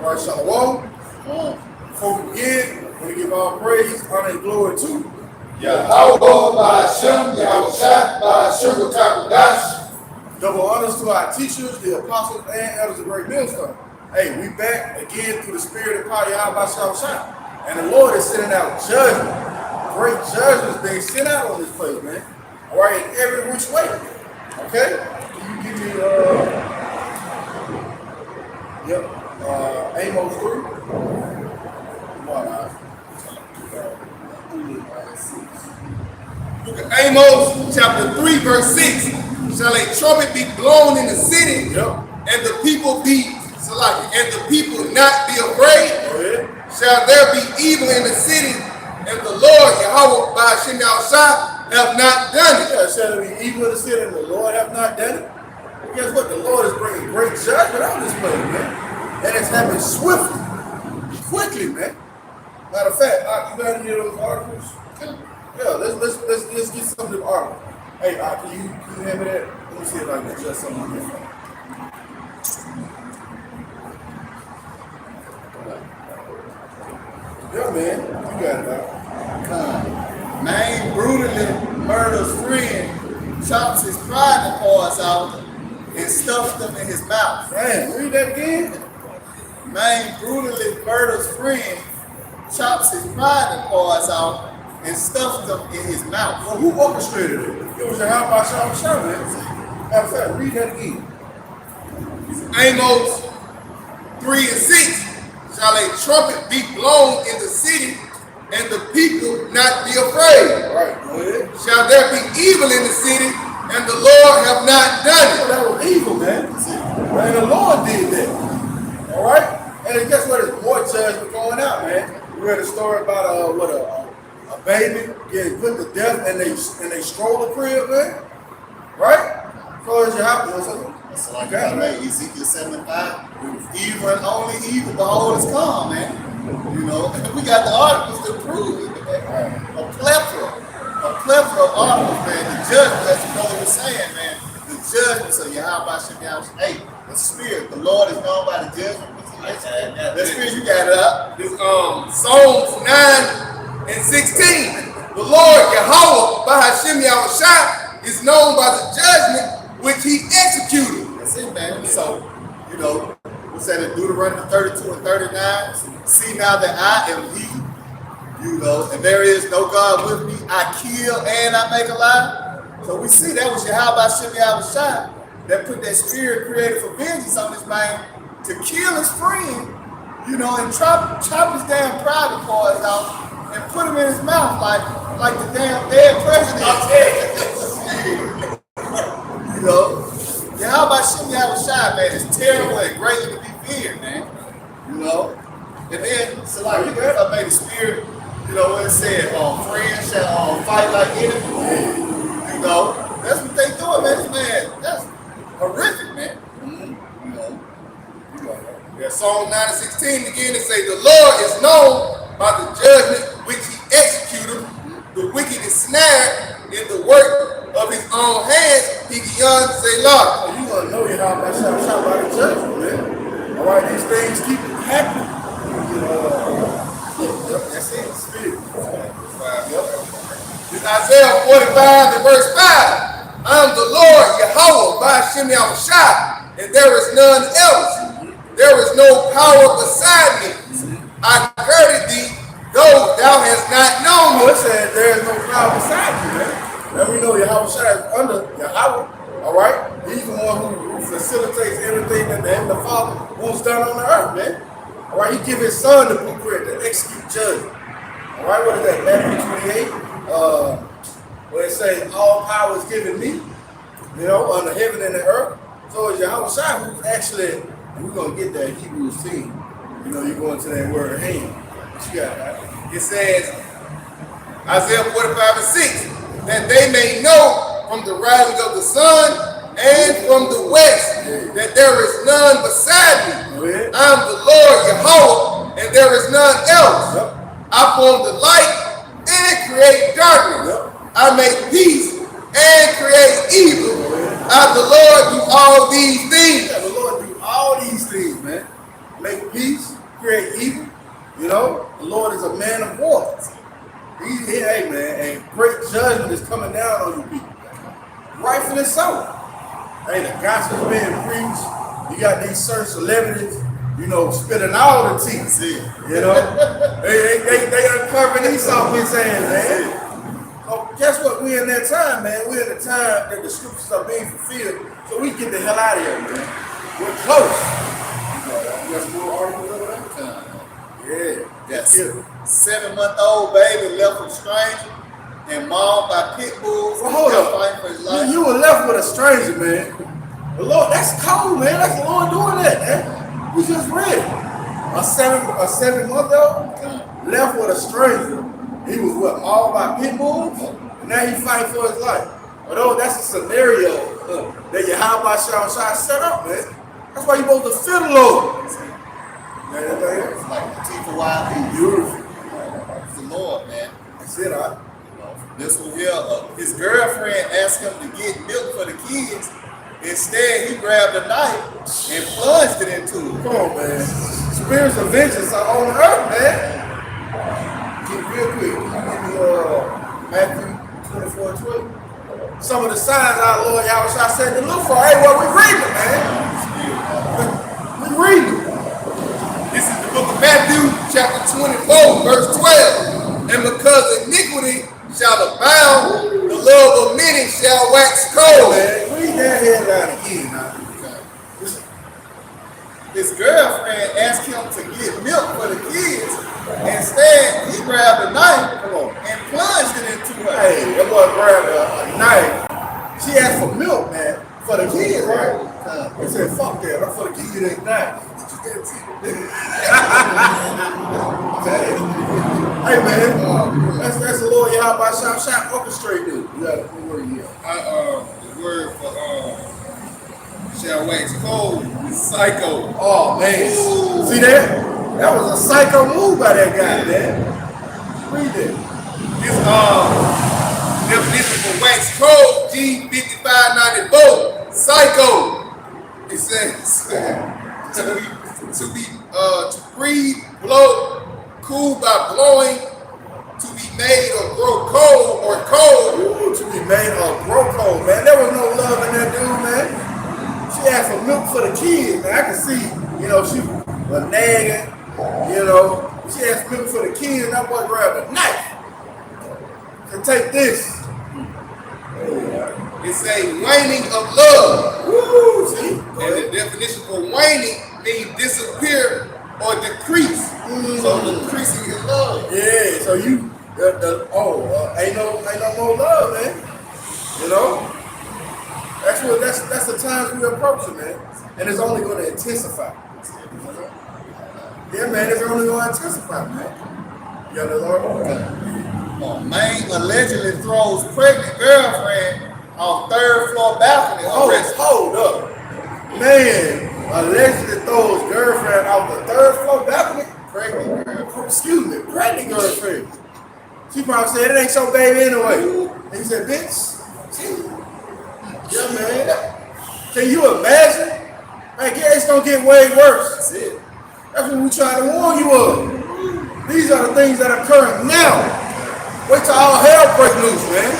Right, Shalom. Before we begin, I want to give all praise, honor, and glory to Yahawashi, bahasham, Yahawashi, Rawchaa Qadash. double honors to our teachers, the apostles, and elders of Great Millstone. Hey, we back again through the spirit and power of Yahawashi. And the Lord is sending out judgment. Great judgments being sent out on this place, man. All right, in every which way. Okay? Can you give me, Amos 3? Come on, now. Book of Amos, chapter 3, verse 6. Shall a trumpet be blown in the city, and the people not be afraid? Shall there be evil in the city, and the Lord Yahawashi bahasham Yahawashi have not done it? Yeah, shall there be evil in the city, and the Lord have not done it? Well, guess what? The Lord is bringing great judgment on this place, man. And it's happening swiftly, quickly, man. Matter of fact, you got any of those articles? Yeah, let's get some of them articles. Hey, can you hand me that? Let me see if I can adjust something on this phone. Yeah, man, you got it out. Man brutally murders friend, chops his private parts out, and stuffs them in his mouth. Man, read that again. Man brutally murders friend, chops his private parts out, and stuffs them in his mouth. Well, who orchestrated it? It was Yahawashi, man. Matter of fact, read that again. Amos 3 and 6. Shall a trumpet be blown in the city, and the people not be afraid? All right, go ahead. Shall there be evil in the city, and the Lord have not done it? Oh, that was evil, man. And the Lord did that. All right? And then guess what? There's more judgment going out, man. We read a story about a baby getting put to death, and they stroll the crib, man. Right? So it's your house. That's like Ezekiel 75. Evil and only evil, behold, is come, man. You know, we got the articles to prove it, man. A plethora of articles, man. The judgment, as the brother was saying, man, the judgments of Yahawashi. Hey, the spirit, the Lord is known by the judgment. The spirit, you got it up. This Psalms 9 and 16. The Lord Yahawashi bahasham Yahawashi is known by the judgment which he executed. That's it, man. So, you know, we said in Deuteronomy 32 and 39, see now that I am he, you know, and there is no God with me. I kill and I make alive. So we see that was Yahawashi Yahawashi that put that spirit created for vengeance on this man to kill his friend, you know, and chop his damn private parts out and put him in his mouth like the damn dead president. You know, Yahawashi Yahawashi, man, is terrible and greatly to be feared, man. You know, and then so like you got made the spirit, you know, what it said, friends shall fight like enemies. You know, that's what they doing, man. This man, that's horrific, man. You know. Yeah, Psalm 9 and 16 again, it say, the Lord is known by the judgment which he executed. The wicked is snared in the work of his own hands. He beyond say, Lord. Oh, you gonna know Yahawashi by the judgment, man. All right, these things keep happening. That's it. Spirit. This Isaiah 45 and verse 5. I am the Lord Yahawashi bahasham Yahawashi, and there is none else. There is no power beside me. I girded thee, though thou hast not known me. It said there is no power beside you, man. And we know Yahawashi is under Yahawah. All right? He's the one who facilitates everything that the Father wants done on the earth, man. All right? He give his son the blueprint to execute judgment. All right? What is that? Matthew 28, where it says all power is given me, you know, on the heaven and the earth. So it's Yahawashi who's actually. We're going to get that Hebrews 10. You know, you're going to that word hand. What you got, right? It says, Isaiah 45 and 6, that they may know from the rising of the sun and from the west that there is none beside me. I am the Lord Yahawashi, and there is none else. I form the light and create darkness. I make peace and create evil. I, the Lord, do all these things. Yeah, the Lord do all these things, man. Make peace Hey, the gospel's being preached. You got these certain celebrities, spilling all the tea. They uncovering Esau his hands, man. So guess what? We in that time, man. We're in the time that the scriptures are being fulfilled. So we get the hell out of here, man. We're close. You got some more articles over there? Yeah. Yes. 7-month-old baby left with a stranger and mauled by pit bulls. Well, hold up. For his life. You were left with a stranger, man. The Lord, that's cold, man. That's the Lord doing that, man. We just read it. A 7-month-old left with a stranger. He was mauled by pit bulls? And now he's fighting for his life. Although that's a scenario that Yahawashi set up, man. That's why you supposed to fear the Lord. It's like the teeth of wild beasts. Beautiful. It's the Lord, man. That's it, all right. This one here, his girlfriend asked him to get milk for the kids. Instead, he grabbed a knife and plunged it into him. Come on, man. Spirits of vengeance are on earth, man. Get real quick. Can you give me Matthew 24:12? Some of the signs our Lord Yahawashi said to look for. Hey, well, we reading, man. We reading. This is the book of Matthew, chapter 24, verse 12. And because iniquity shall abound, the love of many shall wax cold. Man, read that head down again, now. His girlfriend asked him to get milk for the kids. Instead, he grabbed a knife and plunged it into her. Hey, that boy grabbed a knife. She asked for milk, man, for the kids, right? He said, fuck that, I'm for the kids, ain't knife. Hey, man, that's the Lord Yahawashi orchestrate dude. You got a word here. The word for shall wax cold is psycho. Oh, man. Ooh. See that? That was a psycho move by that guy, man. Read that. This definition for wax cold, G5594, psycho. It says to breathe, blow, cool by blowing, to be made or grow cold or cold. Ooh, to be made or grow cold, man. There was no love in that dude, man. She asked for milk for the kids, man. I can see, she was nagging, She asked milk for the kids, and that boy grabbed a knife. And take this. It's a waning of love. Woo, see? And the definition for waning means disappear or decrease. So decreasing your love. Yeah, so ain't no more love, man. That's the times we approach it, man. And it's only going to intensify. Yeah, man, it's only going to intensify, man. You got the Lord? Man allegedly throws pregnant girlfriend on third floor balcony. Hold up. Man allegedly throws girlfriend off the third floor balcony. Pregnant girlfriend. She probably said, it ain't your baby anyway. And he said, bitch. Yeah, man. Can you imagine? Man, it's going to get way worse. That's it. That's what we try to warn you of. These are the things that are occurring now. Wait till all hell break loose, man.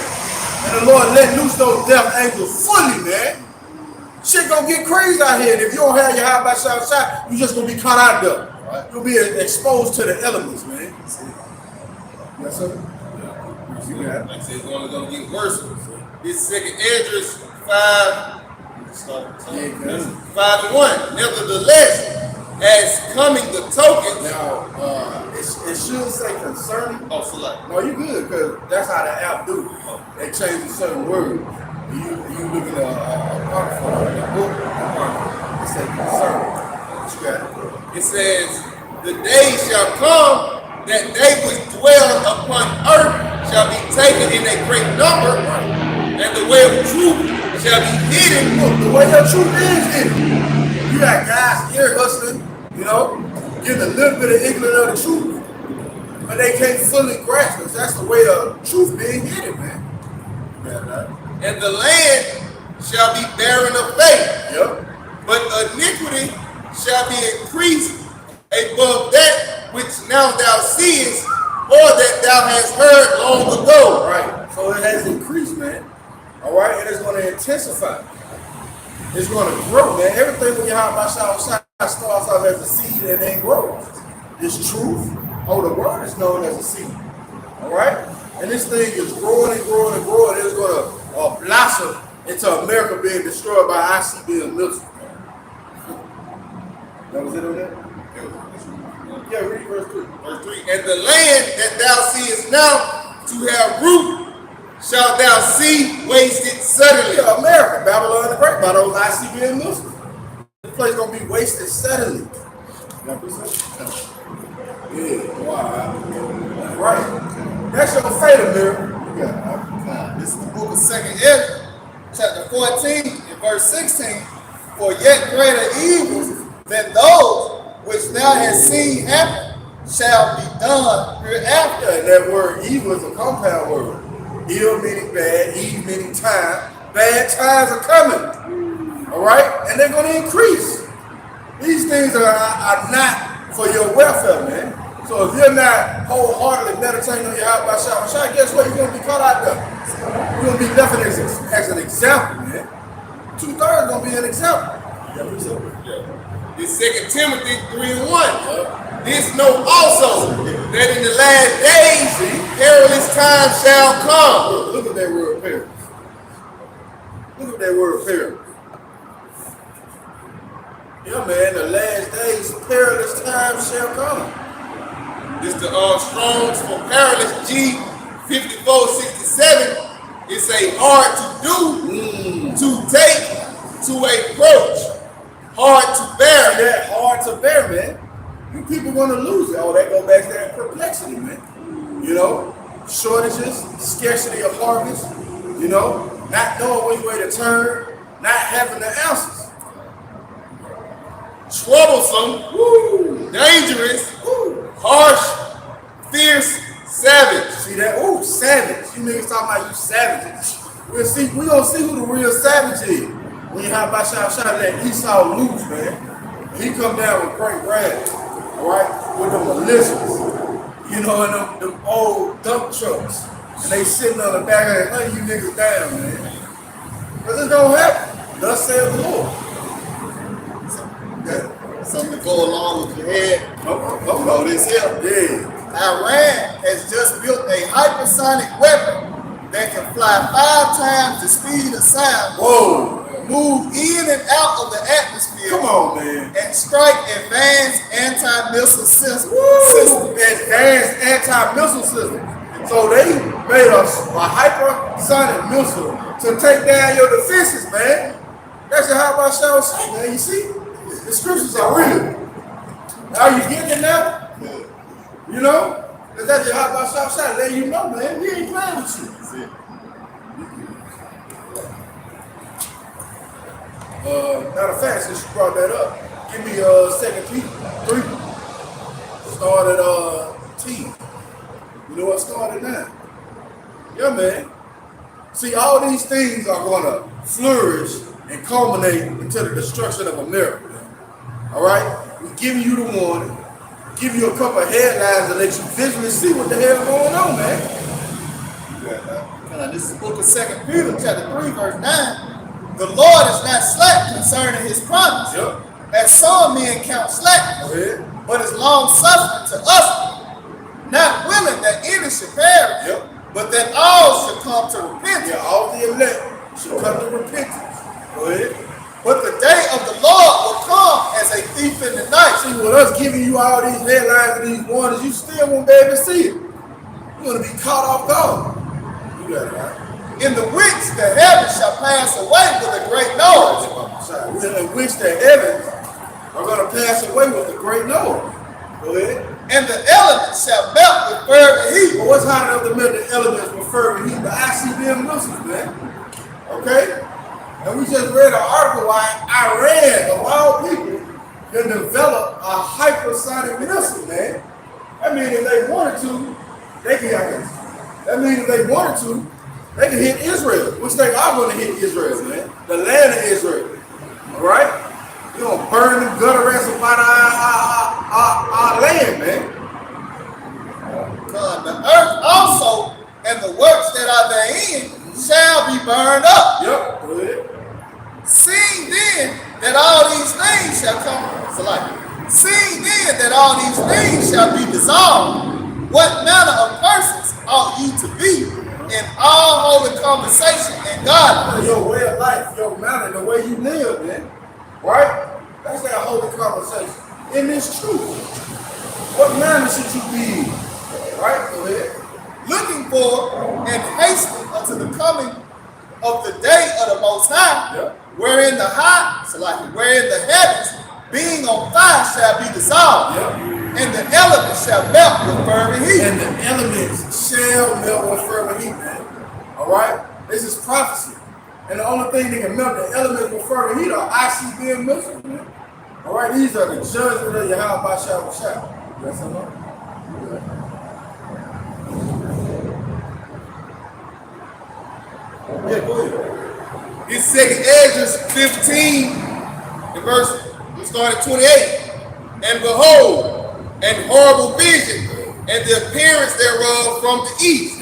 And the Lord let loose those death angels fully, man. Shit gonna get crazy out here. And if you don't have your Yahawashi outside, you just gonna be caught out there. Right. You'll be exposed to the elements, man. Yes, sir. Like I said, it's only gonna get worse. This second address 5-1. Nevertheless, as coming the token. Now, it should say concerning. Oh, select. No, you good, because that's how the app do. They change a certain word. You look at a part for the book, it says concerning. What you got? It says, the day shall come that they which dwell upon earth shall be taken in a great number, and the way of truth shall be hidden. Look, the way your truth is hidden. You got guys ear hustling, getting a little bit of ignorant of the truth, but they can't fully grasp it. That's the way of truth being hidden, man. And the land shall be barren of faith. Yep. But iniquity shall be increased above that which now thou seest, or that thou hast heard long ago. Right. So it has increased, man. All right, and it's going to intensify. is going to grow, man. Everything when Yahawashi starts off as a seed and then grows. This truth, or the word is known as a seed. All right? And this thing is growing and growing and growing. It's going to blossom into America being destroyed by ICBM missiles. That was it on that? Yeah, read verse 3. Verse 3. And the land that thou seest now to have root shalt thou see wasted suddenly. Yeah, America, Babylon the Great, by those ICBM missiles. This place going to be wasted suddenly. Yeah, wow. That's right. That's your fate, America. Yeah. This is the book of 2nd Ezra, chapter 14, and verse 16. For yet greater evils than those which thou hast seen happen shall be done hereafter. And that word evil is a compound word. Ill meaning bad, evil meaning time. Bad times are coming. All right? And they're going to increase. These things are not for your welfare, man. So if you're not wholeheartedly meditating on Yahawashi, guess what? You're going to be caught out there. You're going to be left as an example, man. 2/3 is going to be an example. Yeah. It's 2 Timothy 3:1. This know also that in the last days perilous times shall come. Look at that word perilous. Look at that word perilous. Yeah, man, the last days perilous times shall come. This the Strong's for perilous G 5467. It's a hard to do, to take, to approach, hard to bear. See that hard to bear, man. You people gonna lose it. Oh, that go back to that perplexity, man. You know, shortages, scarcity of harvest, you know, not knowing which way to turn, not having the answers. Troublesome, dangerous, harsh, fierce, savage. See that? Ooh, savage. You niggas talking about you savages. We gonna see who the real savage is. When you have Yahawashi let Esau loose, man. He come down with great wrath, all right, with the militias, you know, and them old dump trucks. And they sitting on the back of it, hunting you niggas down, man. Because it's gonna happen. Thus saith the Lord. Something to go along with your head. Oh, this here. Yeah. Iran has just built a hypersonic weapon that can fly 5 times the speed of sound. Whoa. Move in and out of the atmosphere. Come on, man. And strike advanced anti-missile systems. Advanced anti-missile system. So they made a hypersonic missile to take down your defenses, man. That's how I shall say, man. You see? The scriptures are real. Are you getting it now? You know? Because that's how I shall say. Let you know, man. We ain't playing with you. Matter of fact, since you brought that up, give me 2 Peter 3. Start at T. You know what started now? Yeah, man. See, all these things are going to flourish and culminate into the destruction of America. All right? We're giving you the warning, give you a couple of headlines to let you visually see what the hell going on, man. This is the book of 2 Peter, chapter 3, verse 9. The Lord is not slack concerning his promise, as some men count slackness, but is long suffering to us, not willing that any should perish, but that all should come to repentance. Yeah, all the elect should come to repentance. Go ahead. But the day of the Lord will come as a thief in the night. See, with us giving you all these headlines and these warnings, you still won't be able to see it. You're going to be caught off guard. You got it, right? In the which the heavens shall pass away with a great noise. In which the heavens are going to pass away with a great noise. Go ahead. And the elements shall melt with fervent heat. Well, what's hot enough to melt the elements with fervent heat? The ICBM missiles, man. Okay? And we just read an article why Iran, of all people, can develop a hypersonic missile, man. That means if they wanted to, they can. That means if they wanted to, they can hit Israel, which they are going to hit Israel, man. The land of Israel. All right? You're going to burn them gutter rats about our land, man. God, the earth also and the works that are therein shall be burned up. Yep. Go ahead. Seeing then that all these things shall come. So like, seeing then that all these things shall be dissolved, what manner of persons ought ye to be in all holy conversation and godliness? Your way of life, your manner, the way you live, man. Right? That's that holy conversation. In this truth. What manner should you be in? Right? Go ahead. Looking for and hastening unto the coming of the day of the Most High, wherein the wherein the heavens, being on fire, shall be dissolved, and the elements shall melt with fervent heat. And the elements shall melt with fervent heat, man. All right? This is prophecy. And the only thing that can melt the elements with fervent heat are ICB and missiles, man. All right? These are the judgment of Yahawashi. Yes or no? Yeah, go ahead. It's 2nd Esdras 15, the verse, we start at 28. And behold, an horrible vision, and the appearance thereof from the east,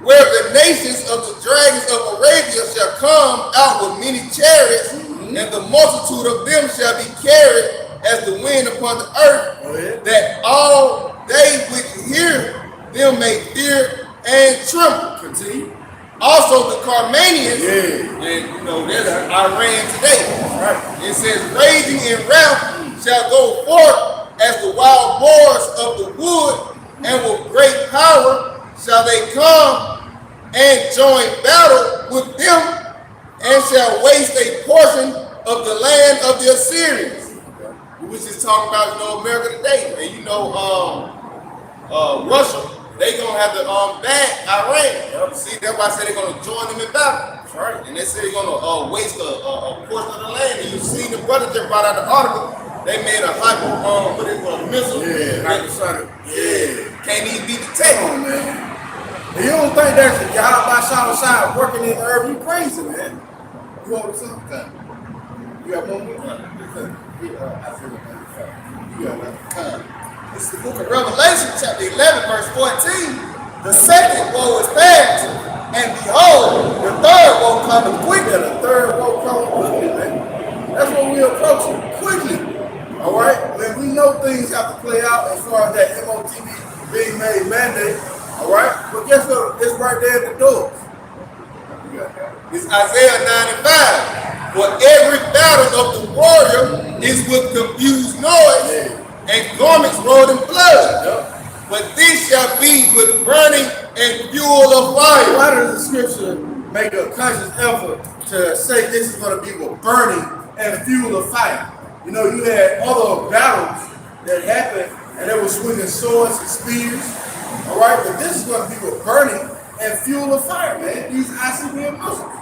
where the nations of the dragons of Arabia shall come out with many chariots, and the multitude of them shall be carried as the wind upon the earth, that all they which hear them may fear and tremble. Continue. Also the Carmanians, and you know, there's Iran today. Right. It says, raging in wrath shall go forth as the wild boars of the wood, and with great power shall they come and join battle with them, and shall waste a portion of the land of the Assyrians. Which is talking about, you know, America today. And you know, Russia, they gonna have to back Iran. See, that's why I said they're gonna join them in battle. That's right. And they said they're gonna waste a portion of the land. And you see the brother just brought out the article. They made a missile. Hypersonic. Can't even be detected. Come on, man. And you don't think that's the Yahawashi working in the earth? You crazy, man. You want something? You got one more? It's the book of Revelation, chapter 11, verse 14. The second woe is past, and behold, the third woe coming quickly. The third woe coming quickly, man. That's what we're approaching, quickly. All right? When we know things have to play out as far as that MOTV being made mandate, all right? But guess what? It's right there at the doors. It's Isaiah 9 and 5. For every battle of the warrior is with confused noise, and garments rolled in blood. But this shall be with burning and fuel of fire. Why does the scripture make a conscious effort to say this is going to be with burning and fuel of fire? You know, you had other battles that happened, and they were swinging swords and spears. All right, but this is going to be with burning and fuel of fire, man. These ICBM missiles,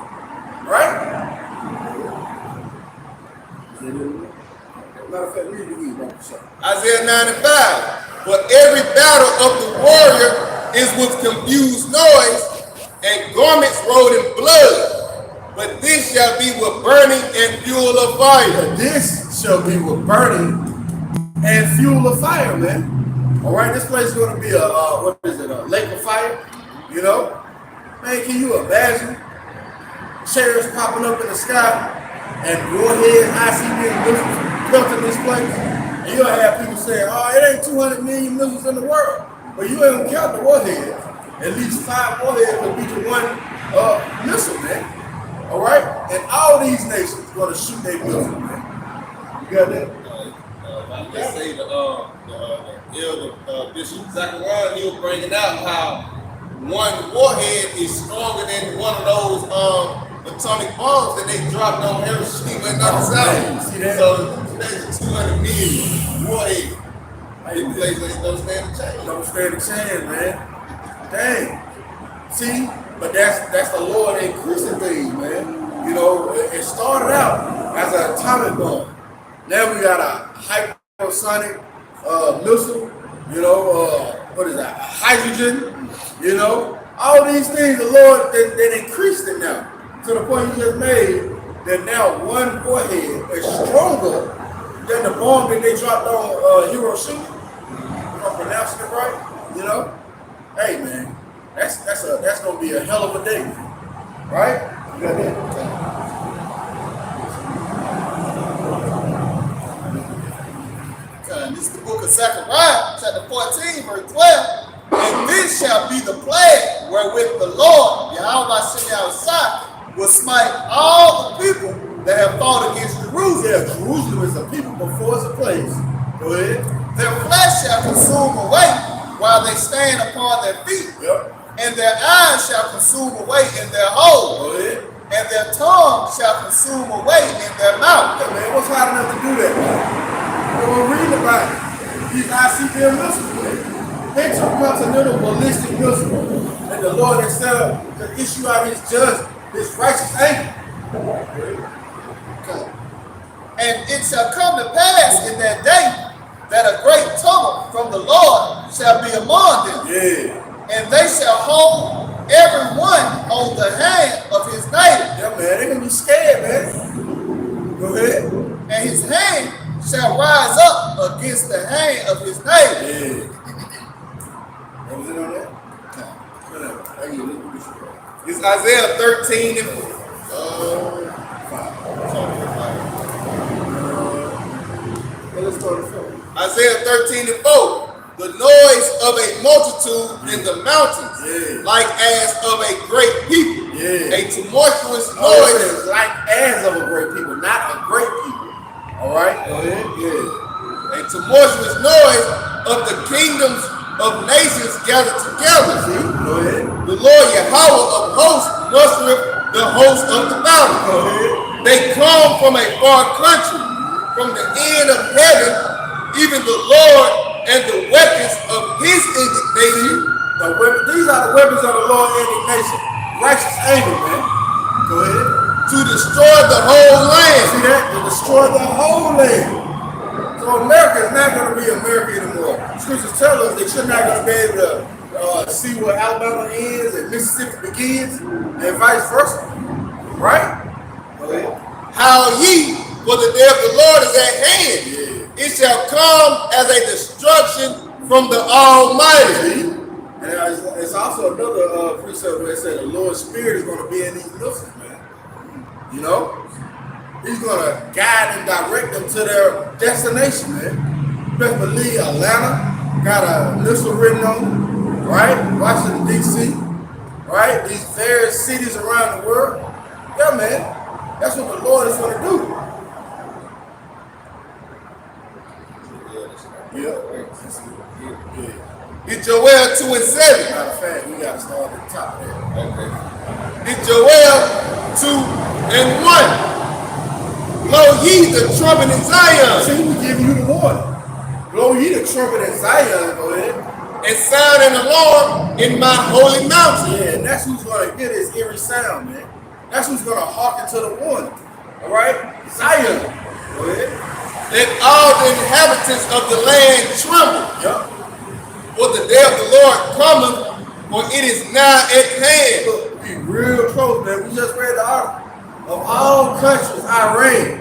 right? Matter of fact, read Isaiah 9 and 5. For every battle of the warrior is with confused noise, and garments rolled in blood. But this shall be with burning and fuel of fire. But this shall be with burning and fuel of fire, man. All right, this place is going to be a lake of fire, you know? Man, can you imagine chariots popping up in the sky and warheads, ICBM missiles melting this place? And you'll have people saying, oh, it ain't 200 million missiles in the world. But you ain't gonna count the warheads. At least 5 warheads will be to one missile, man. All right? And all these nations gonna shoot their missiles, man. You got that? Let's say the elder Bishop Zachariah, he was bringing out how one warhead is stronger than one of those atomic bombs that they dropped on Hiroshima and Nagasaki. So that's 200 million warheads. Them places don't stand a chance. Don't stand a chance, man. Dang. See, but that's the Lord increasing things, man. You know, it started out as an atomic bomb. Now we got a hypersonic missile. You know, what is that? Hydrogen. You know, all these things. The Lord they increased it now to the point you just made. That now one warhead is stronger than the bomb that they dropped on Hiroshima. If I'm pronouncing it right, you know. Hey man, that's gonna be a hell of a day, right? You got that? Zechariah chapter 14, verse 12. And this shall be the plague wherewith the Lord, Yahawashi, will smite all the people that have fought against Jerusalem. Yeah, Jerusalem is a people before it's a place. Go ahead. Their flesh shall consume away while they stand upon their feet. Yep. And their eyes shall consume away in their holes. Go ahead. And their tongue shall consume away in their mouth. Yeah, man, what's hard enough to do that, man? We're reading about it. These ICBM missiles, man. Intercontinental ballistic missiles. And the Lord himself to issue out his judgment, his righteous anger. And it shall come to pass in that day that a great tumult from the Lord shall be among them. Yeah. And they shall hold every one on the hand of his neighbor. Yeah, man, they're going to be scared, man. Go ahead. And his hand shall rise up against the hand of his neighbor. Yeah. What was it on that? Whatever. It's Isaiah 13 and 4. Let's go to 4. Isaiah 13 and 4. The noise of a multitude in the mountains, like as of a great people. A tumultuous noise. Like as of a great people, not a great people. All right? Go ahead. A tumultuous noise of the kingdoms of nations gathered together. See? Go ahead. The Lord Yahawah of hosts mustereth the host of the mountains. Go ahead. They come from a far country, from the end of heaven, even the Lord and the weapons of his indignation. These are the weapons of the Lord's indignation. Righteous anger, man. Go ahead. To destroy the whole land. See that? To destroy the whole land. So America is not going to be America anymore. Scriptures tell us that you're not going to be able to see where Alabama ends and Mississippi begins, and vice versa. Right? Go ahead. How ye, for the day of the Lord is at hand. Yeah. It shall come as a destruction from the Almighty. And it's also another precept where it said the Lord's Spirit is going to be in these missiles, man. You know? He's going to guide and direct them to their destination, man. You best believe Atlanta got a missile written on, right? Washington, D.C., right? These various cities around the world. Yeah, man. That's what the Lord is going to do. It's Joel 2 and 7. Matter of fact, we got to start at the top there. Okay. It's Joel 2 and 1. Blow ye the trumpet in Zion. See, we giving you the warning. Blow ye the trumpet in Zion, go ahead. And sound an alarm in my holy mountain. Yeah, and that's who's going to get his eerie sound, man. That's who's going to hearken to the warning. All right? Zion. Go ahead. Let all the inhabitants of the land tremble. Yup. For the day of the Lord cometh, for it is nigh at hand. Look, be real close, man. We just read the article. Of all countries, Iran.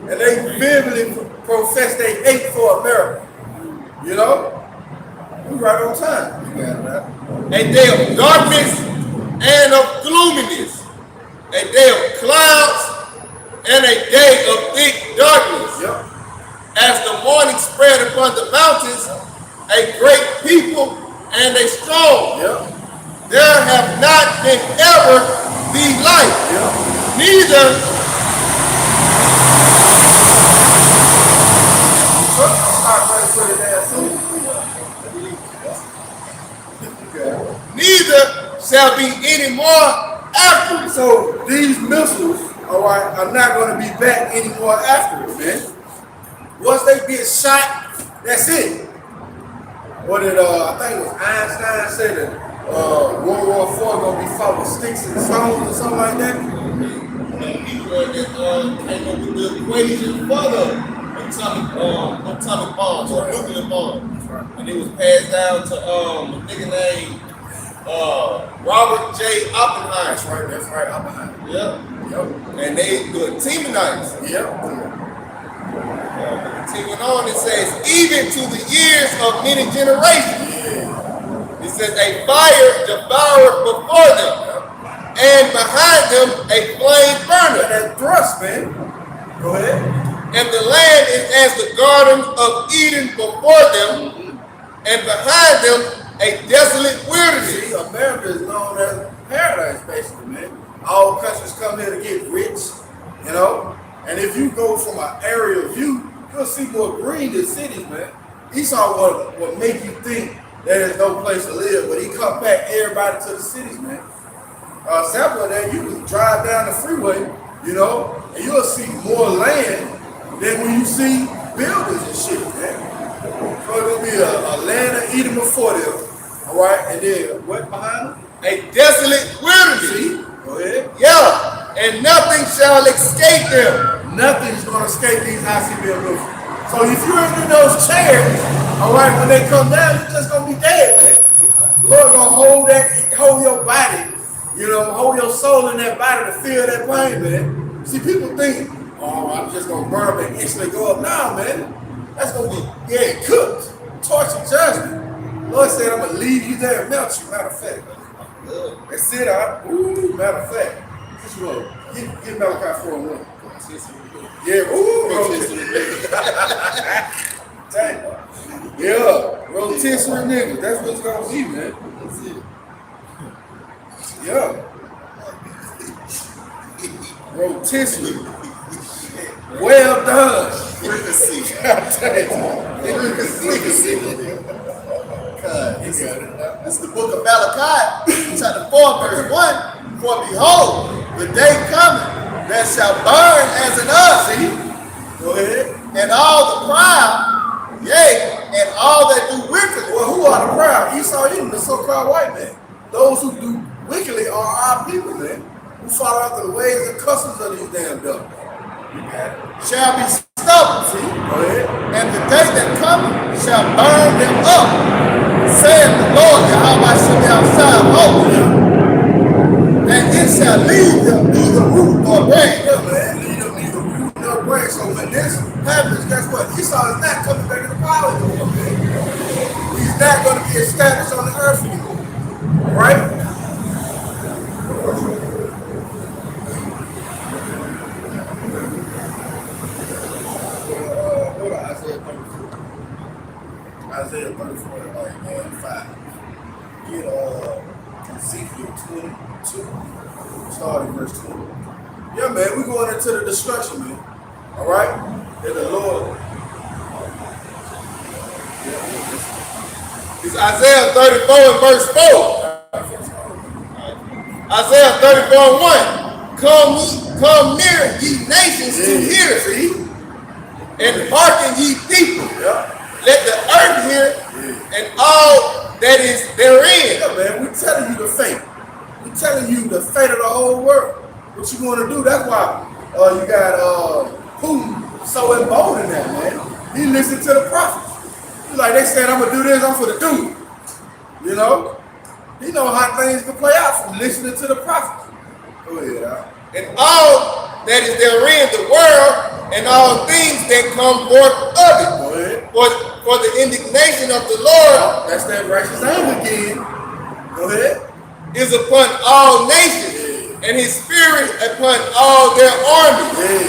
And they vividly profess they hate for America. You know? We right on time. You got that. A day of darkness and of gloominess. A day of clouds and a day of thick darkness. Yep. As the morning spread upon the mountains, a great people and a strong. Yep. There have not been ever the like. Yep. Neither shall be any more after. So these missiles, all right, are not going to be back anymore after it, man. Once they get shot, that's it. What did I think it was Einstein said that World War IV gonna be fought with sticks and stones or something like that? He came up with the equation for the atomic bombs or nuclear bombs, and it was passed down to a nigga named Robert J. Oppenheimer. That's right, Oppenheimer. Yep. And they do a team of nights. Yep. Continuing on, it says, even to the years of many generations. Yeah. It says, a fire devoured before them, and behind them a flame burner. That thrust, man. Go ahead. And the land is as the garden of Eden before them, and behind them a desolate wilderness. See, America is known as paradise, basically, man. All countries come here to get rich, you know. And if you go from an aerial view, you'll see more green than cities, man. Esau will make you think that there's no place to live, but he cut back everybody to the cities, man. Example of that, you can drive down the freeway, you know, and you'll see more land than when you see buildings and shit, man. So it's gonna be a land of Eden before them, all right, and then what behind them? A desolate wilderness. See? Go ahead. Yeah, and nothing shall escape them. Nothing's gonna escape these ICBM roofs. So if you're in those chairs, all right, when they come down, you're just gonna be dead, man. The Lord gonna hold your body, you know, hold your soul in that body to feel that pain, man. See, people think, oh, I'm just gonna burn up and instantly go up. Nah, man, that's gonna be, cooked, torture, judgment. Lord said, I'm gonna leave you there and melt you. Matter of fact, that's it. Matter of fact, get Malachi 4:1. Yeah, Dang. Yeah, rotisserie niggas. That's what it's gonna be, man. That's it. Yeah. Rotisserie. Well done. Fricassee. This is the book of Malachi, chapter 4, verse 1. For behold, the day coming that shall burn as an oven. Go ahead. And all the proud, yea, and all that do wickedly. Well, who are the proud? Esau, Edom, the so-called white man. Those who do wickedly are our people, man. Who follow after the ways and customs of these damn devils. Shall be stubborn, See? Go ahead. and the day that cometh shall burn them up, saith the Lord Yahawashi outside hope. And it shall leave them neither root nor branch. Yeah, man. Lead them neither root nor branch. So when this happens, guess what? Esau is not coming back into power anymore, man. He's not going to be established on the earth anymore. All right? Isaiah 34, like 5. Get Ezekiel 22, starting verse 20. Yeah, man, we're going into the destruction, man. All right? And the Lord. It's Isaiah 34 and verse 4. Isaiah 34 and 1. Come near, ye nations, to hear, See? and hearken, ye people. Yeah. Let the earth hear, and all that is therein. Yeah, man, we're telling you the fate. We're telling you the fate of the whole world. What you going to do? That's why you got Putin so emboldened that, man. He listened to the prophets. He's like, they said, I'm going to do this, I'm going to do it. You know? He know how things can play out from listening to the prophets. Go ahead, Al. And all that is therein, the world, and all things that come forth of it. Go ahead. For the indignation of the Lord That's that righteous anger again. Go ahead. is upon all nations, and his spirit upon all their armies.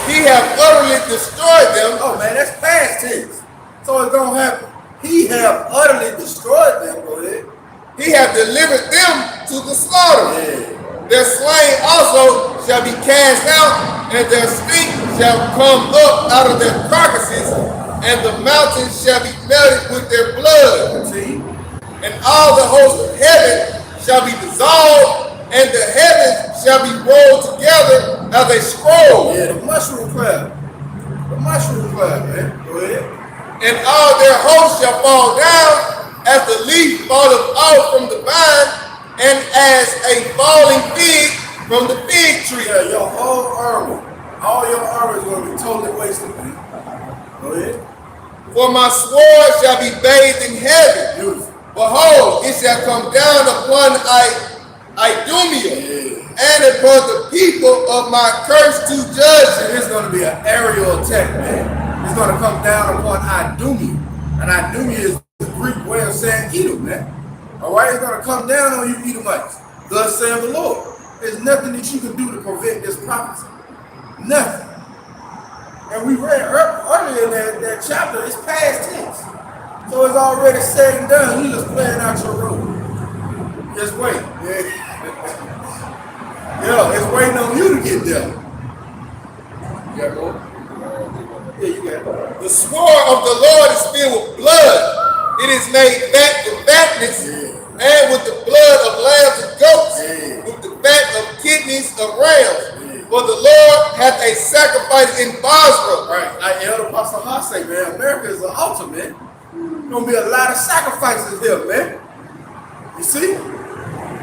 He hath utterly destroyed them. Oh man, that's past tense. So it's gonna happen. He have utterly destroyed them. Go ahead. He hath delivered them to the slaughter. Their slain also shall be cast out, and their stink shall come up out of their carcasses, and the mountains shall be melted with their blood. See? And all the hosts of heaven shall be dissolved, and the heavens shall be rolled together as a scroll. Yeah, the mushroom cloud. The mushroom cloud, man. Go ahead. And all their hosts shall fall down as the leaf falleth off from the vine, and as a falling fig from the fig tree. Yeah, your whole army, all your army is going to be totally wasted, man. Go ahead. For my sword shall be bathed in heaven. Beautiful. Behold, it shall come down upon Idumea and upon the people of my curse to judge And it. it's going to be an aerial attack, man. It's going to come down upon Idumea. And Idumea is the Greek way of saying Edom, man. All right, it's going to come down on you Edomites. Thus saith the Lord. There's nothing that you can do to prevent this prophecy. Nothing. And we read earlier in that chapter, it's past tense. So it's already said and done. You just playing out your role. Just wait. Yeah, it's waiting on you to get there. You got more? Yeah, you got it. The sword of the Lord is filled with blood. It is made fat with fatness, and with the blood of lambs and goats, with the fat of kidneys of rams. For the Lord hath a sacrifice in Basra. Right. Like Elder Pastor Hart say, man, America is an altar, man. There's gonna be a lot of sacrifices here, man. You see?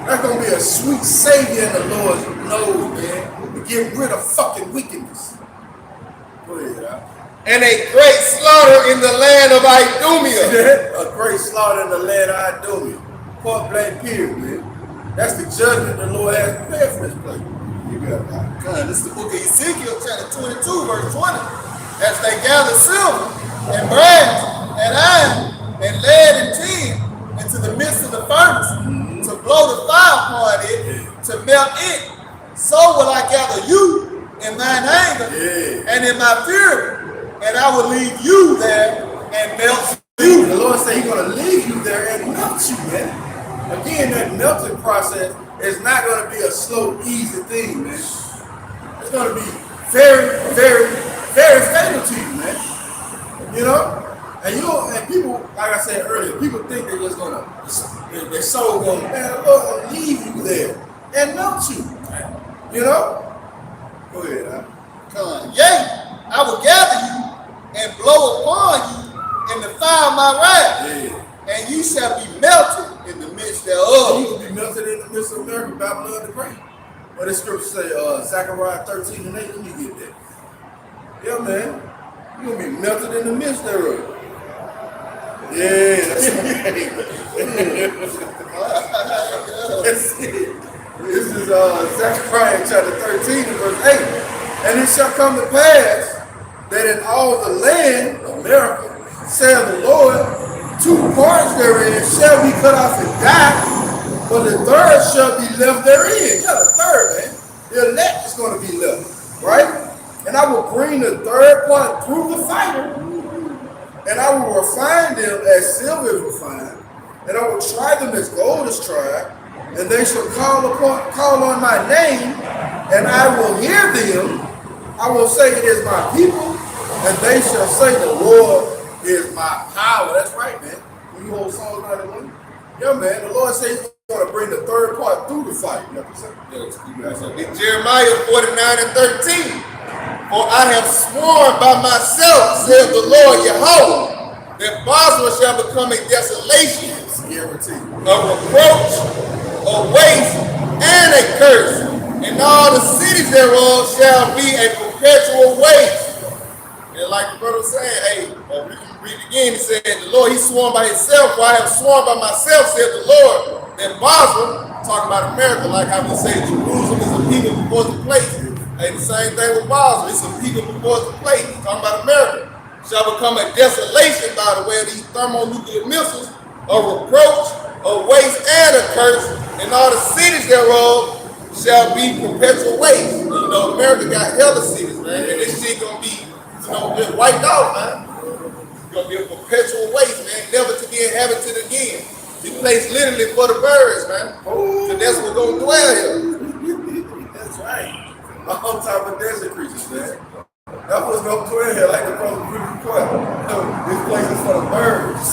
That's gonna be a sweet savior in the Lord's nose, man. To get rid of fucking wickedness. Go ahead, And a great slaughter in the land of Idumea. A great slaughter in the land of Idumea. Point blank period, man. That's the judgment the Lord has prepared for this place. You got it, God, this is the book of Ezekiel, chapter 22, verse 20. As they gather silver and brass and iron and lead and tin into the midst of the furnace to blow the fire upon it, to melt it, so will I gather you in mine anger and in my fury, and I will leave you there and melt you. The Lord said He's going to leave you there and melt you, man. Again, that melting process is not going to be a slow, easy thing, man. It's going to be very, very, very fatal to you, man. You know? And people, like I said earlier, people think they're just going to, their soul going, man, the Lord will leave you there and melt you. You know? Go ahead, Yea, I will gather you and blow upon you in the fire of my wrath, and you shall be melted in the midst thereof. You will be melted in the midst of America, Babylon the Great. What the scripture say, Zechariah 13 and 8, let me get that. Yeah, man. You're going to be melted in the midst thereof. Yeah, that's right. That's it. This is Zechariah chapter 13 and verse 8. And it shall come to pass that in all the land, America, saith the Lord, 2 parts therein shall be cut off and die, but the third shall be left therein. Yeah, the third, man. The elect is going to be left, right? And I will bring the third part through the fire, and I will refine them as silver is refined, and I will try them as gold is tried, and they shall call on my name, and I will hear them. I will say it is my people, and they shall say the Lord is my power. That's right, man. When you hold Psalm 91, yeah, man. The Lord says He's going to bring the third part through the fight. You know what I'm saying? In Jeremiah 49 and 13, for I have sworn by myself, saith the Lord Yahawashi, that Basra shall become a desolation, a reproach, a waste, and a curse, and all the cities thereof shall be a perpetual waste. And like the brother was saying, hey, we can read it again. He said, the Lord, He sworn by Himself, for I have sworn by myself, said the Lord, that Basra, talking about America, like how we say Jerusalem is a people before the place. And the same thing with Basra, it's a people before the place. Talking about America, shall become a desolation by the way of these thermonuclear missiles, a reproach, a waste, and a curse, and all the cities thereof shall be perpetual waste. And, you know, America got hella cities, man, and this shit gonna be, just wiped out, man. It's gonna be a perpetual waste, man, never to be inhabited again. This place literally for the birds, man. So that's what's gonna dwell here. That's right. On top of desert creatures, man. That's what's gonna dwell here, like the brother preacher put. This place is for the birds.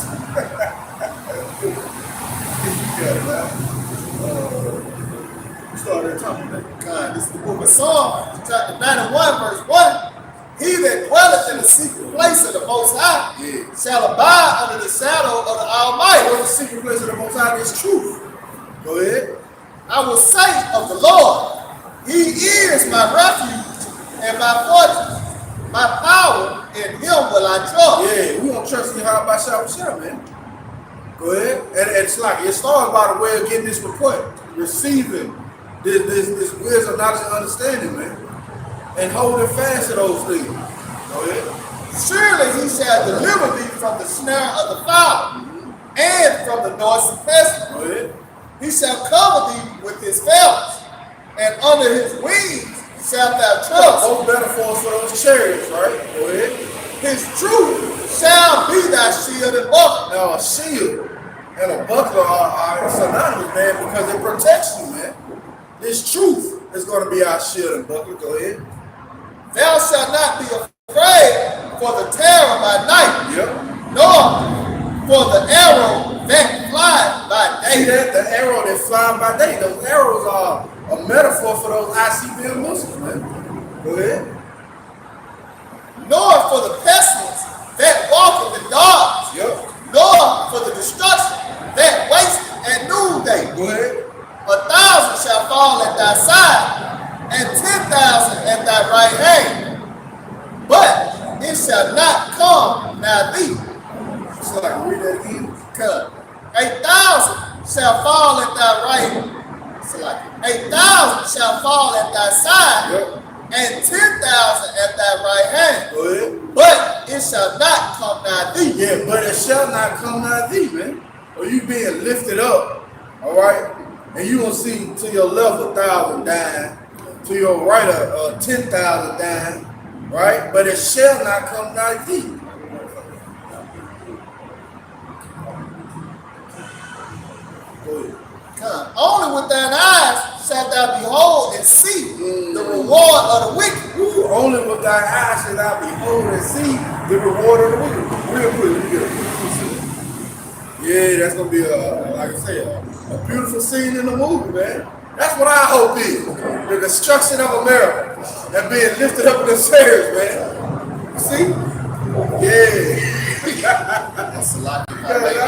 You started talking about God, this is the book of Psalms, chapter 91, verse 1. He that dwelleth in the secret place of the Most High shall abide under the shadow of the Almighty. What's the secret place of the Most High is truth. Go ahead. I will say of the Lord, He is my refuge and my fortress, my power, in Him will I trust. Yeah, we don't trust in Yahawashi, man. Go ahead. And it's like, it starts by the way of getting this report, receiving this wisdom, knowledge, and understanding, man. And holding fast to those things. Go ahead. Surely He shall deliver thee from the snare of the fowler and from the noisome pestilence. Go ahead. He shall cover thee with His feathers, and under His wings shalt thou trust. Both metaphors for those chariots, right? Go ahead. His truth shall be thy shield and buckler. Now, a shield and a buckler are synonymous, man, because it protects you, man. This truth is going to be our shield and buckler. Go ahead. Thou shalt not be afraid for the terror by night, nor for the arrow that flies by day. See that? The arrow that flies by day. Those arrows are a metaphor for those ICBM missiles, man. Go ahead. Nor for the pestilence that walketh in darkness, nor for the destruction that wasteth at noonday. Go ahead. 1,000 shall fall at thy side, and 10,000 at thy right hand, but it shall not come nigh thee. So I can read that again. 8,000 shall fall at thy right. 8,000 shall fall at thy side, and 10,000 at thy right hand. Go ahead. But it shall not come nigh thee. Yeah, but it shall not come nigh thee, man. Or you being lifted up, all right? And you gonna see to your left 1,000 dying, to your right 10,000 dying, right? But it shall not come nigh thee. Go ahead. Only with thine eyes shalt thou behold and see the reward of the wicked. Ooh, only with thine eyes shall thou behold and see the reward of the wicked. Real quick, let me get a beautiful scene. Yeah, that's gonna be like I say, a beautiful scene in the movie, man. That's what I hope is. The destruction of America and being lifted up in the stairs, man. You see? Yeah. That's a lot.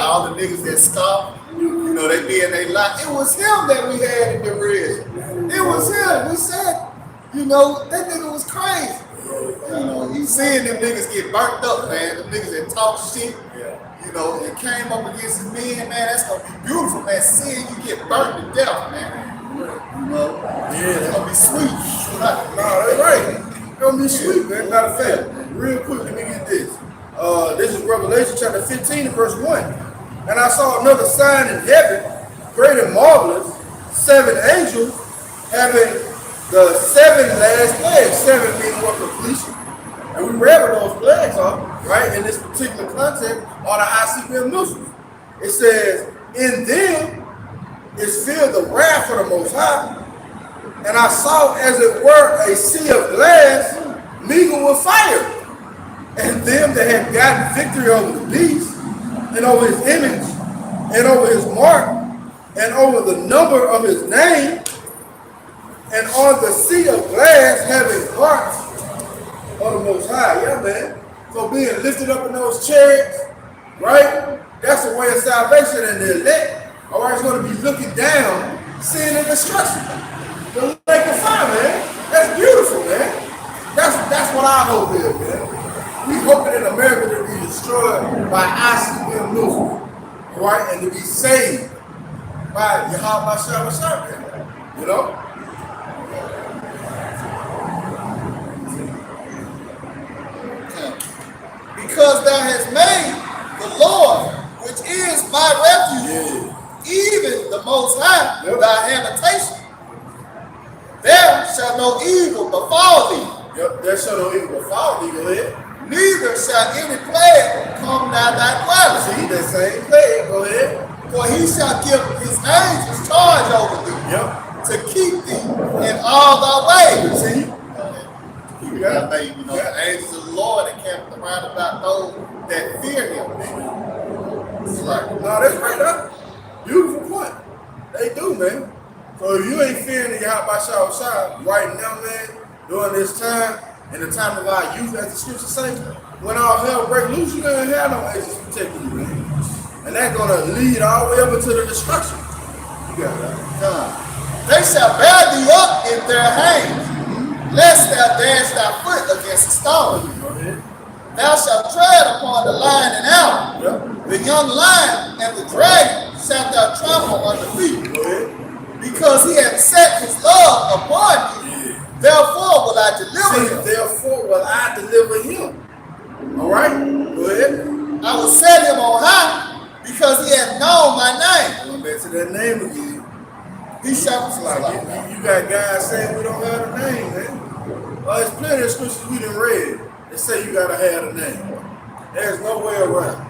All the niggas that scoff, you know, they be in their life. It was him that we had in the red. It was him. We said, you know, that nigga was crazy. You know, you seeing them niggas get burnt up, man. Them niggas that talk shit, you know, and came up against his men, man. That's gonna be beautiful, man. Seeing you get burnt to death, man. You know, it's gonna be sweet. No, that's right. It's gonna be sweet, man. Matter of fact, real quick, let me get this. This is Revelation chapter 15 and verse 1. And I saw another sign in heaven, great and marvelous, 7 angels having the 7 last plagues. 7 meaning what completion. And we read what those plagues are, right? In this particular context, are the ICBM missiles. It says, in them is filled the wrath of the Most High. And I saw, as it were, a sea of glass mingled with fire. And them that had gotten victory over the beast, and over his image, and over his mark, and over the number of his name, and on the sea of glass having hearts of the Most High. Yeah, man. So being lifted up in those chariots, right? That's the way of salvation, and the elect, all right, is going to be looking down, seeing the destruction. The lake of fire, man. That's beautiful, man. That's what I hope is, man. We hoping in America to be destroyed by ICBM missiles, right? And to be saved by Yahawashi, you know? Because thou hast made the Lord, which is my refuge, even the Most High, thy habitation. There shall no evil befall thee. There shall no evil befall thee, go ahead. Neither shall any plague come nigh thy dwelling. See, that same plague, go ahead. For he shall give his angels charge over thee, to keep thee in all thy ways. See? You know, the angels of the Lord encamped around about those that fear him. It's like, no, that's right, huh? Beautiful point. They do, man. So if you ain't fearing the Yahawashi right now, man, during this time, in the time of our youth, as the scripture says, when all hell break loose, you don't have no angels protecting you, man. And that's gonna lead all the way up into the destruction. You got that. They shall bear thee up in their hands, lest thou dash thy foot against a stone. Thou shalt tread upon the lion and adder, the young lion and the dragon shalt thou trample under feet. Because he hath set his love upon thee, therefore will I deliver him. Therefore will I deliver him. All right, go ahead. I will set him on high, because he hath known my name. Going back to that name again. He shall You got guys saying we don't have a name, man. of the scriptures we done read that say you gotta have a name. There's no way around.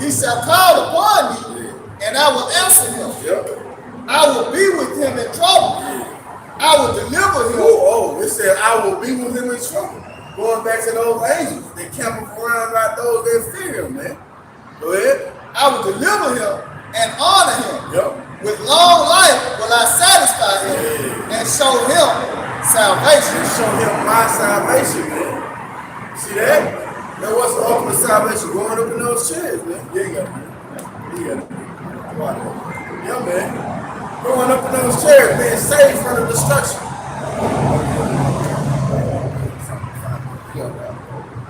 He shall call upon me, and I will answer him. Yep. I will be with him in trouble. I will deliver him. It said, I will be with him in trouble. Going back to those angels, they camp around about those that fear him, man. Go ahead. I will deliver him and honor him. Yep. With long life will I satisfy him and show him salvation. And show him my salvation, man. See that? That was the ultimate salvation, going up in those chairs, man. You ain't got to do it. You got to do it. Yeah, man. Going up in those chairs, being saved from the destruction.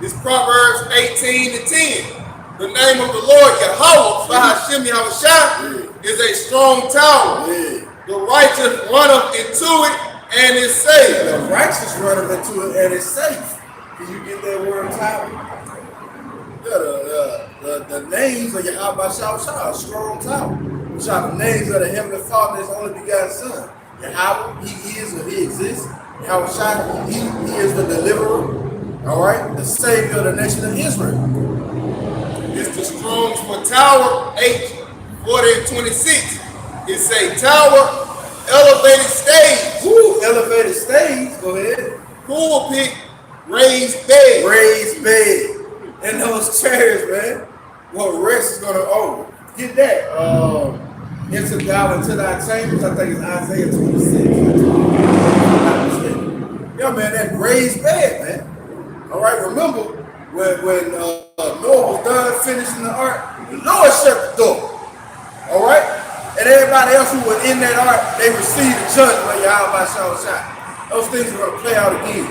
It's Proverbs 18:10. The name of the Lord Yahawashi, bahasham Yahawashi, is a strong tower. The righteous runneth into it and is saved. The righteous runneth into it and is safe. Can you get that word tower? Yeah, the names of Yahawashi, a strong tower. Which are the names of the Heavenly Father, His only begotten Son. Yahawah, He is or He exists. Yahawashi, He is the deliverer. All right, the Savior of the nation of Israel. It's the Strong's for Tower 8:40-26. It's a tower, elevated stage. Woo, elevated stage. Go ahead. Pulpit, raised bed. Raised bed. And those chairs, man. What rest is gonna get that. Into thou into thy chambers. I think it's Isaiah 26. Yeah, man, that raised bed, man. All right, remember when Noah was done finishing the ark, Noah shut the door. All right, and everybody else who was in that ark, they received the judgment of Yahawashi. Those things are going to play out again.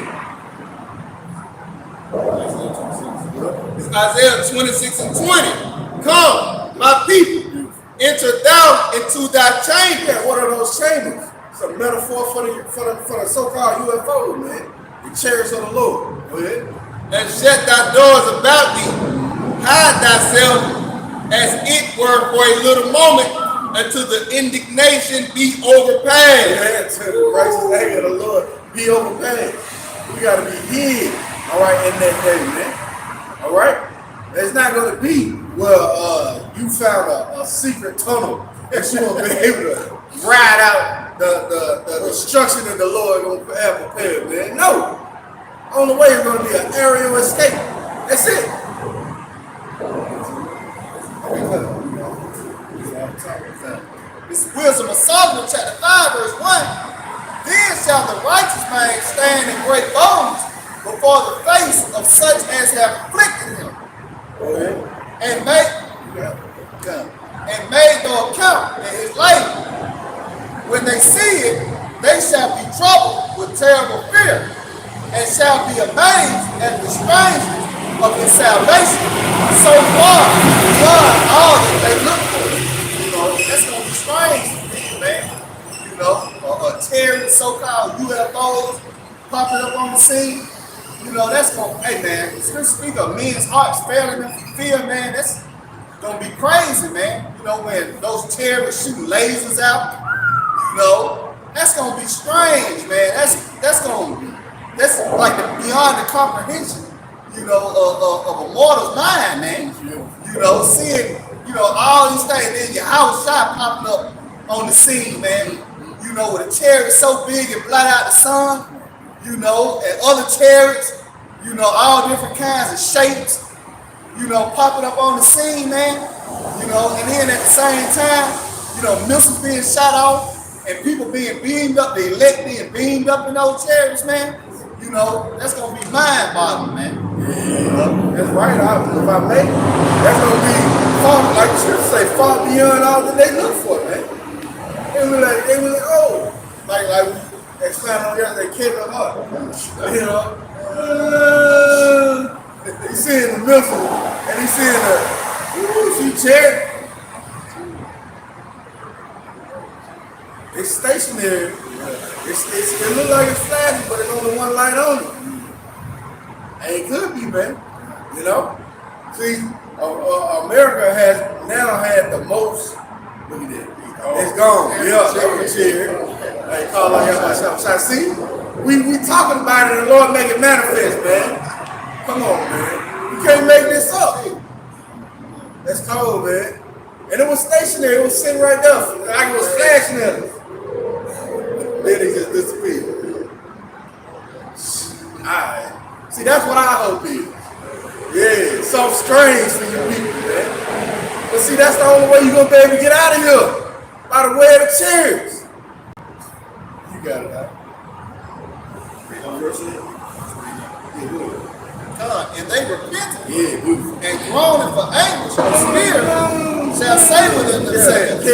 It's Isaiah 26:20. Come, my people, enter thou into thy chamber. Yeah, what are those chambers? It's a metaphor for the so-called UFO, man. The chairs of the Lord. Go ahead. And shut thy doors about thee. Hide thyself as it were for a little moment until the indignation be overpassed. Yeah, until the righteous anger of the Lord be overpassed. We got to be hid, all right, in that day, man. All right? It's not going to be, you found a secret tunnel that you will be able to ride out the destruction of the Lord going to have prepared, man. No. Only way is going to be an aerial escape. That's it. It's Wisdom of Solomon, chapter 5, verse 1. Then shall the righteous man stand in great boldness before the face of such as have afflicted him, and made no account in his labor. When they see it, they shall be troubled with terrible fear, and shall be amazed at the strangeness of his salvation, so far beyond all that they look for. That's going to be strange to me, man. Terrorists, so-called UFOs popping up on the scene. That's going to, hey, man, speak of men's hearts failing them for fear, man, that's going to be crazy, man. When those terrorists shooting lasers out, that's going to be strange, man. That's like beyond the comprehension, of a mortal's mind, man. Seeing, all these things, then your house shot popping up on the scene, man. With a chariot so big it blot out the sun, and other chariots, all different kinds of shapes, popping up on the scene, man. And then at the same time, missiles being shot off and people being beamed up, the elect being beamed up in those chariots, man. That's going to be mind-boggling, man. That's right. If I may, that's going to be far, like the scripture say, far beyond all that they look for, man. They were like, like we explained on yesterday, Kevin Hart. He's seeing the missile, and he's seeing the chariot. It's stationary. It looks like it's flashing, but it's only one light on it. And it could be, man. See, America has now had the most. Look at that. It's gone. Yeah, that was cheer. Like Kal Halalyam Yahawah. See? We talking about it and the Lord make it manifest, man. Come on, man. You can't make this up. That's cold, man. And it was stationary. It was sitting right there. Like it was flashing at us. Then it just disappeared. Alright. See, that's what I hope is. Yeah, something strange for you people, man. But see, that's the only way you're going to be able to get out of here. By the way of the chairs. You got it out. And they repented Yeah, and groaning for anguish of spirit shall say within themselves.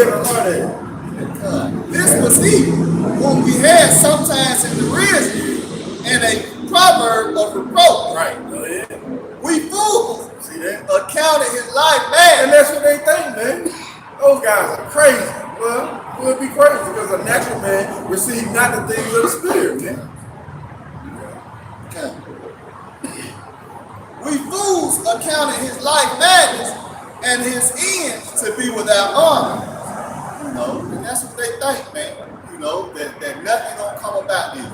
This was he whom we had sometimes in derision and a proverb of reproach. Right. Go ahead. We fools. See that? Accounted his life bad. And that's what they think, man. Those guys are crazy. Well, we'll be crazy because a natural man receives not the things of the spirit, man. Okay. We fools accounted his life madness and his end to be without honor. You know, and that's what they think, man. You know, that nothing gonna come about this.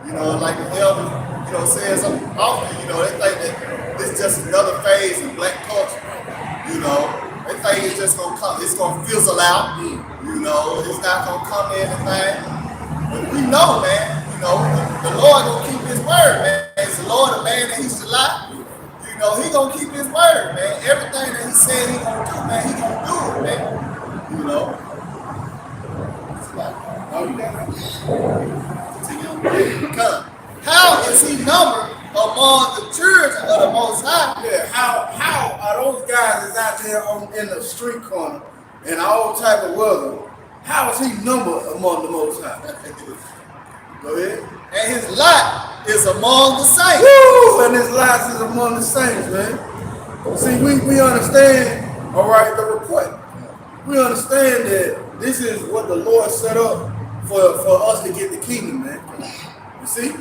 You know, like the elder, you know, says often, you know, they think that this is just another phase in black culture. You know, they think it's just gonna come, it's gonna fizzle out. You know, it's not gonna come to anything. But we know, man, you know, the Lord gonna keep his word, man. Is the Lord a man that he should lie? You know, he gonna keep his word, man. Everything that he said he gonna do, man, he gonna do it, man. You know? It's like, oh, you got it. How is he numbered among the children of the Most High? Yeah, how are those guys that's out there in the street corner in all type of weather, how is he numbered among the Most High? Go ahead. And his lot is among the saints. Woo! And his lot is among the saints, man. See, we understand, all right, the report. We understand that this is what the Lord set up for us to get the kingdom, man. You see?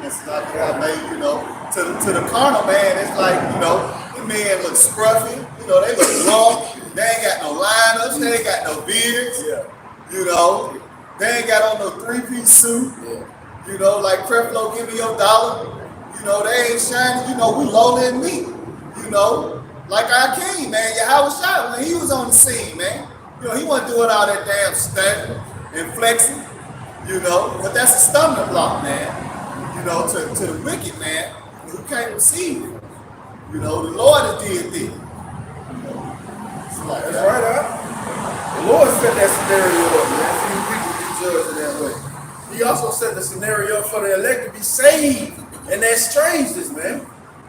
It's like I made, you know, to the carnal man, it's like, you know, the men look scruffy, you know, they look raw, they ain't got no lineups, they ain't got no beards, you know, they ain't got on no three-piece suit, you know, like Creflo, give me your dollar, you know, they ain't shining, you know, we lowly and meek, you know, like our king, man, Yahawashi, when he was on the scene, man, you know, he wasn't doing all that damn stuff and flexing, you know, but that's a stumbling block, man. You know, to the wicked man who can't receive it. You know, the Lord has did this. You know, it's like, that's right, huh? The Lord set that scenario up, man. Few people be judged in that way. He also set the scenario for the elect to be saved. And that's strangeness, man.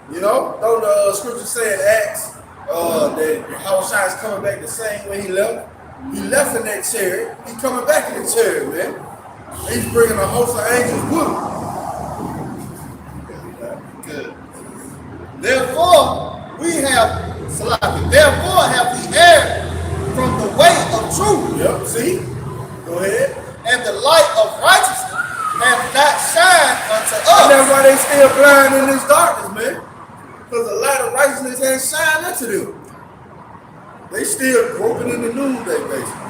You know, though the scripture said Acts that Yahawashi is coming back the same way he left. He left in that chariot. He's coming back in the chariot, man. He's bringing a host of angels with him. Therefore have we erred from the way of truth. Yep, see? Go ahead. And the light of righteousness have not shined unto us. And that's why they still blind in this darkness, man. Because the light of righteousness ain't shined unto them. They still groping in the noonday, basically.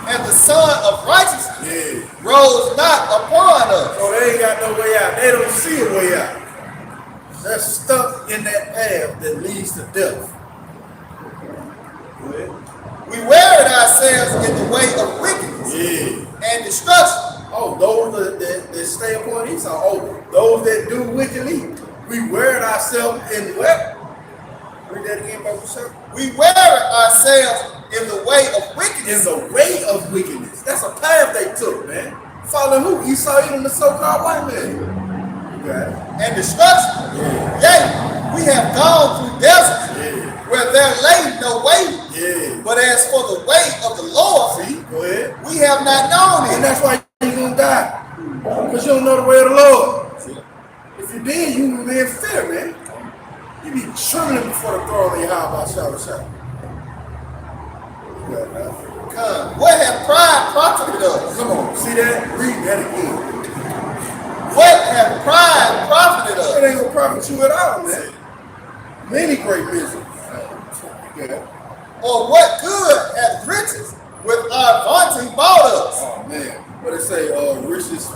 And the sun of righteousness rose not upon us. So they ain't got no way out. They don't see a way out. They're stuck in that path that leads to death. We wearied ourselves in the way of wickedness and destruction. Oh, those that stay upon Esau. Oh, those that do wickedly. We wearied ourselves in what? Read that again, Bible sir. We wearied ourselves in the way of wickedness. In the way of wickedness. That's a path they took, man. Following who? Esau, even the so-called white man. And destruction. Yea, we have gone through deserts where there lay no way. But as for the way of the Lord, we have not known it. And that's why you're going to die. Because you don't know the way of the Lord. If you did, you would be in fear, man. You be trembling before the throne of Yahawashi. What have pride profited us? Come on, see that? Read that again. What have pride profited us? It ain't gonna profit you at all, man. Many great business. Or what good hath riches with our vaunting bought us? Oh man. what they say, riches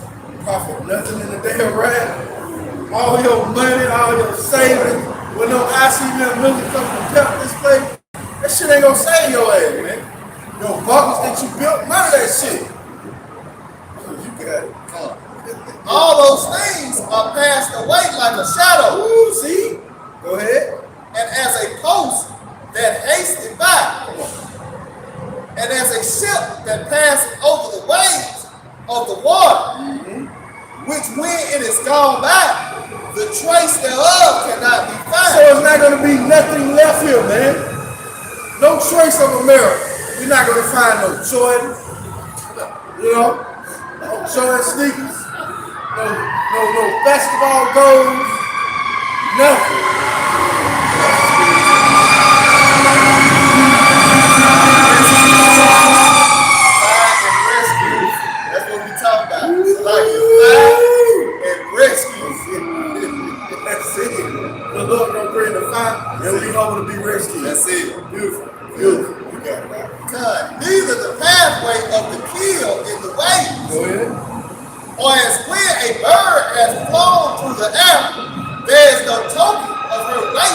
profit nothing in the day of wrath. All your money, all your savings, with no ICM million come from help this place, that shit ain't gonna save your ass, man. Your buckles that you built, none of that shit. You got it. All those things are passed away like a shadow. Ooh, see? Go ahead. And as a coast that hasteth by, and as a ship that passeth over the waves of the water, which when it is gone by, the trace thereof cannot be So found. it's not gonna be nothing left here, man. No trace of America. You're not gonna find no Jordan, no Jordan sneakers, no basketball goals, nothing. That's what we talk about. It's like you find and rescue. That's it. The Lord gonna bring the fire, and we over to be rescued. That's it. Beautiful. Beautiful. You got it, right? God, neither the pathway of the kill in the waves, Go ahead. or as when a bird has flown through the air, there is no token of her way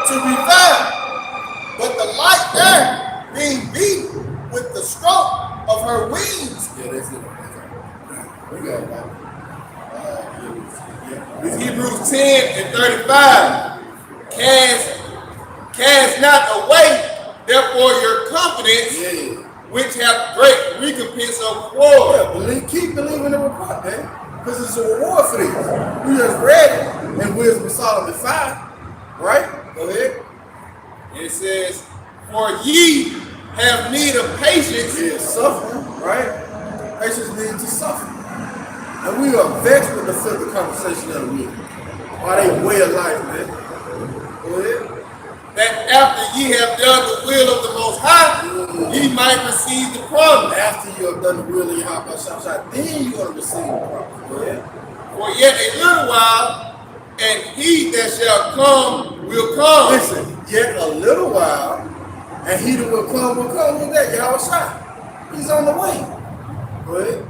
to be found. But the light air being beaten with the stroke of her wings. Yeah, that's it. We got it, right? It's Hebrews 10 and 35. Cast not away, therefore, your confidence, which have great recompense of reward. Yeah, keep believing the report, man. Because it's a reward for these. We just read it in Wisdom of Solomon 5, right? Go ahead. It says, for ye have need of patience. Yeah, suffering, right? Patience means to suffer. And we are vexed with the filthy conversation of the week. Why they way of life, man. Go ahead. That after ye have done the will of the Most High, ye might receive the promise. After you have done the will of Yahawashi, then you're going to receive the promise. Go ahead. For yet a little while, and he that shall come will come. Listen, yet a little while, and he that will come with that, Yahawashi. He's on the way. Go ahead.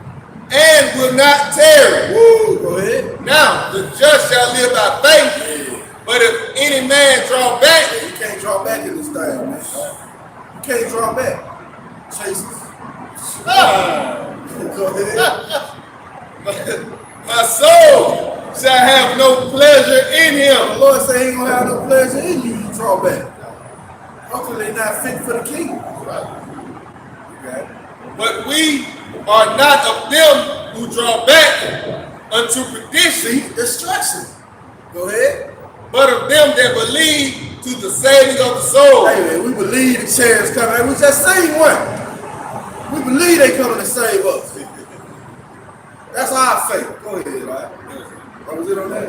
And will not tarry. Woo, go ahead. Now, the just shall live by faith. But if any man draw back, You can't draw back in this thing, man. You can't draw back. Chase. Go ahead. my soul shall have no pleasure in The him. Lord say he ain't gonna have no pleasure in you. You draw back. How come they not fit for the king? Right. Okay. But we are not of them who draw back unto perdition, See, destruction. Go ahead. but of them that believe to the saving of the soul. Hey man, we believe the chair's coming. We just seen one. We believe they coming to save us. That's our faith. Go ahead, right? What was it on that?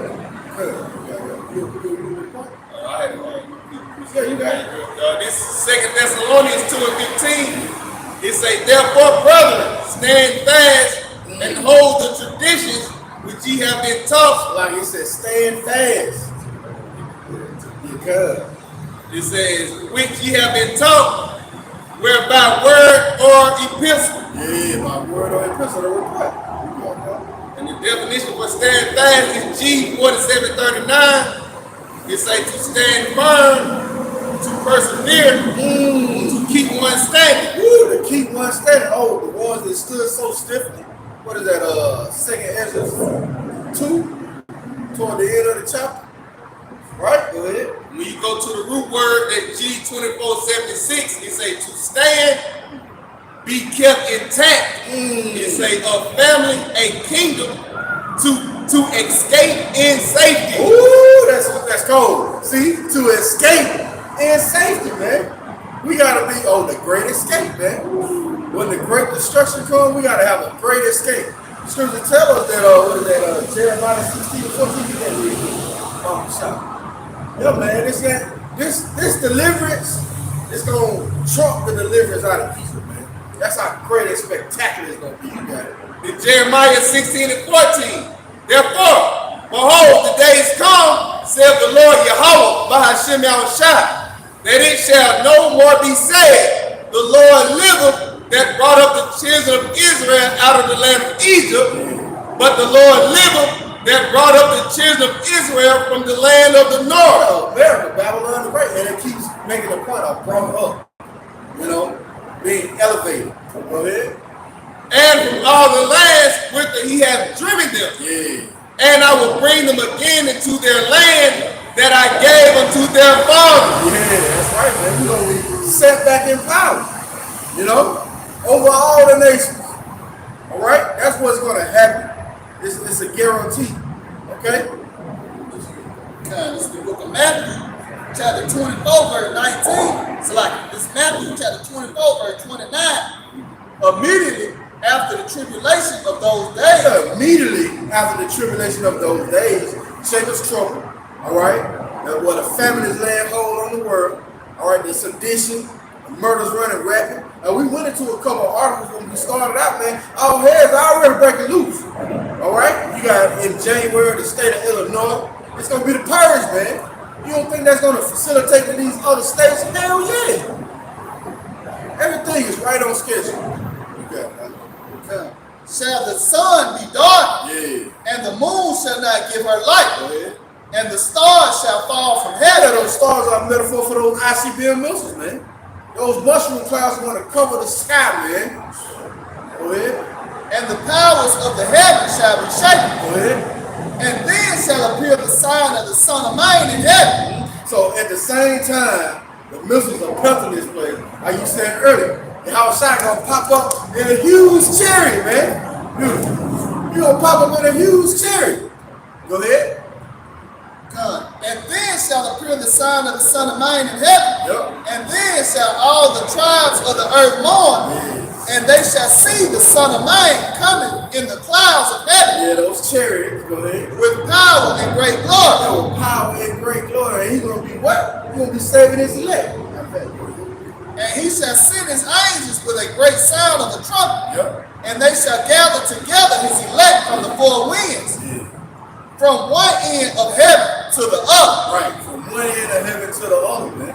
Yeah, you got it. This is 2 Thessalonians 2 and 15. It say, therefore, brethren, stand fast and hold the traditions which ye have been taught. Like it said, stand fast. Because It says, which ye have been taught, whereby word or epistle. yeah, my word or epistle or report. And the definition for stand fast is G4739. It say to stand firm, to persevere, to keep one standing. Woo, to keep one standing. Oh, the ones that stood so stiffly. What is that? Second Ezra 2, toward the end of the chapter. Right? Go ahead. When you go to the root word at G2476, it say to stand, be kept intact. It say a family, a kingdom, to escape in safety. Ooh, that's cold. See, to escape in safety, man. We gotta be on the great escape, man. When the great destruction comes, we gotta have a great escape. Scripture tell us that Jeremiah 16 and 14, you can't read it. Yeah, man, this deliverance is gonna trump the deliverance out of Egypt, man. That's how great and spectacular it's gonna be. You got it. In Jeremiah 16 and 14, therefore, behold, the days come, saith the Lord Yahawah, bahasham, that it shall no more be said, the Lord liveth, that brought up the children of Israel out of the land of Egypt, but the Lord liveth that brought up the children of Israel from the land of the north. America, Babylon the Great, and it keeps making a point of brought up, being elevated. Go ahead. And from all the lands whither he hath driven them. Yeah. And I will bring them again into their land that I gave unto their fathers. Yeah, that's right, man. We're going to be set back in power, over all the nations. All right? That's what's going to happen. It's a guarantee. Okay? This is the book of Matthew, chapter 24, verse 19. So it's Matthew, chapter 24, verse 29. Immediately after the tribulation of those days. Yeah, immediately after the tribulation of those days, Jacob's trouble. All right? The famine is laying hold on the world. All right? The sedition, the murders running rapid. And we went into a couple of articles when we started out, man. All hell's already breaking loose. All right? You got in January the state of Illinois. It's going to be the purge, man. You don't think that's going to facilitate to these other states? Hell yeah. Everything is right on schedule. Okay. Shall the sun be dark, and the moon shall not give her light, and the stars shall fall from heaven. Yeah, those stars are a metaphor for those ICBM missiles, man. Those mushroom clouds are going to cover the sky, man. Go ahead. And the powers of the heaven shall be shaken. Go ahead. And then shall appear the sign of the Son of Man in heaven. So at the same time, the missiles are pelting this place. Like you said earlier, Yahawashi gonna pop up in a huge chariot, man. You gonna pop up in a huge chariot. Go ahead. And then shall appear the sign of the Son of Man in heaven. And then shall all the tribes of the earth mourn. And they shall see the Son of Man coming in the clouds of heaven. Yeah, those chariots, go ahead. With power and great glory. Yeah, with power and great glory. And he's going to be what? He's going to be saving his elect. And he shall send his angels with a great sound of the trumpet. And they shall gather together his elect from the four winds. From one end of heaven to the other. Right, from one end of heaven to the other, man.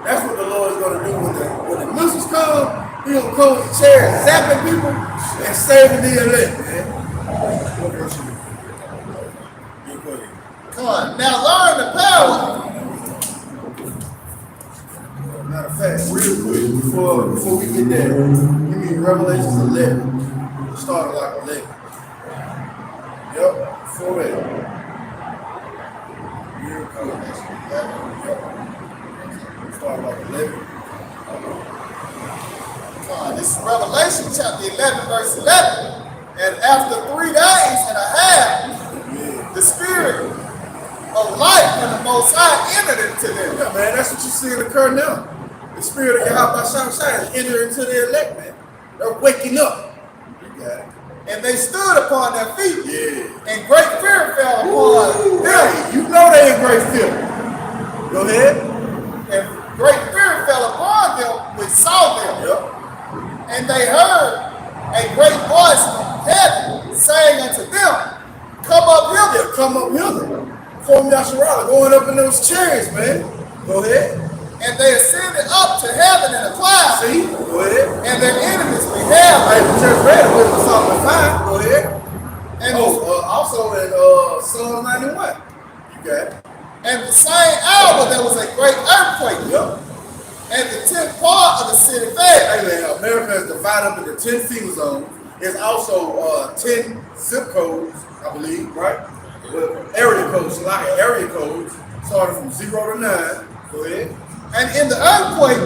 That's what the Lord is going to do when the missiles come. He's going to come with the chair, zapping people and saving the elect, man. Come on, now learn the power. Matter of fact, real quick, before we get there, give me Revelations 11. Started like 11. Yep, before that. Real quick. Started like 11. This is Revelation chapter 11, verse 11. And after 3 days and a half, the Spirit of life from the Most High entered into them. Yeah, man, that's what you see occur now. The Spirit of Yahawashi is entering into the elect, man. They're waking up. You got it. And they stood upon their feet. Yeah. And great fear fell upon them. Yeah, you know they in great fear. Go ahead. And great fear fell upon them which saw them. Yep. And they heard a great voice from heaven saying unto them, come up hither. Yeah, come up hither. Form Yasharala, going up in those chariots, man. Go ahead. And they ascended up to heaven in a cloud. See? Go ahead. And their enemies beheld. I just read it with Psalm 5. Go ahead. And also in Psalm 91. You got it. And the same hour there was a great earthquake. Yep. And the 10th part of the city fell. Hey man, America is divided up into 10 FEMA zones. There's also 10 zip codes, I believe, right? Area codes, like area codes, starting from 0 to 9. Go ahead. And in the earthquake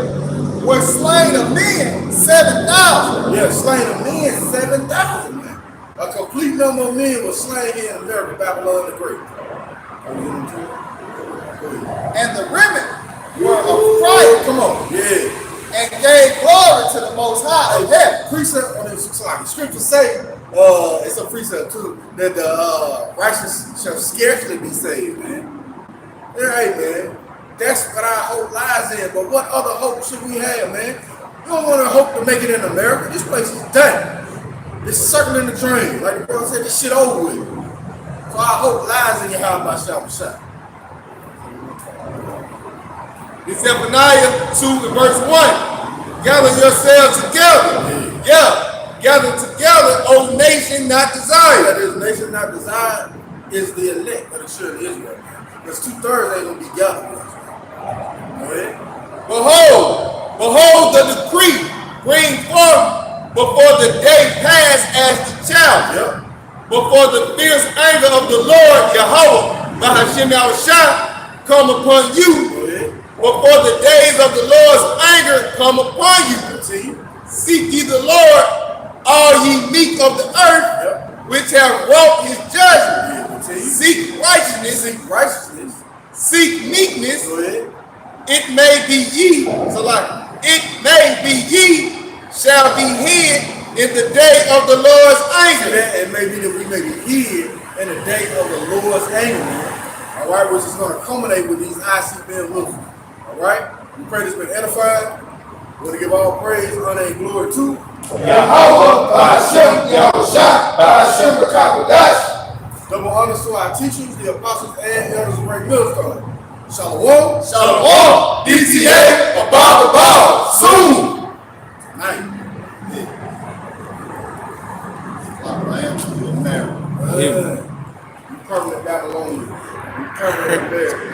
were slain of men 7,000. Yeah, slain of men 7,000, man. A complete number of men were slain here in America, Babylon the Great. And the remnant were of Christ. Come on, yeah. And gave glory to the Most High of heaven. Precept, I mean, like the scriptures say, it's a precept too, that the righteous shall scarcely be saved, man. Hey, man, that's what our hope lies in. But what other hope should we have, man? You don't want to hope to make it in America. This place is done. It's circling the drain. Like the brother said, this shit over with. So our hope lies in Yahawashi. It's Zephaniah 2 and verse 1. Gather yourselves together. Yeah. Gather together, O nation not desired. That is, nation not desired is the elect of the children of Israel. Because 2/3 ain't going to be gathered with us. Go ahead. Behold the decree, bring forth before the day pass as the child. Yep. Before the fierce anger of the Lord Yahawah, bahasham Yahawashi, come upon you. Go ahead. Before the days of the Lord's anger come upon you. Continue. Seek ye the Lord, all ye meek of the earth, Yep. which have wrought his judgment. Yeah, continue. Seek righteousness, Seek righteousness. seek meekness. Go ahead. It may be ye, so like, it may be ye shall be hid in the day of the Lord's anger. It may be that we may be hid in the day of the Lord's anger. All right, which is going to culminate with these IC being Wilson. All right, we pray this been edified. We want to give all praise, honor, and glory to Yahawah, bahasham Yahawashi, bahasham Rawchaa Qadash. double honors to our teachers, the apostles and elders of Great Millstone. Shalom. Shalom, DTA, above the ball, soon. Night. I am still married. You permanent Babylonian. You permanent there.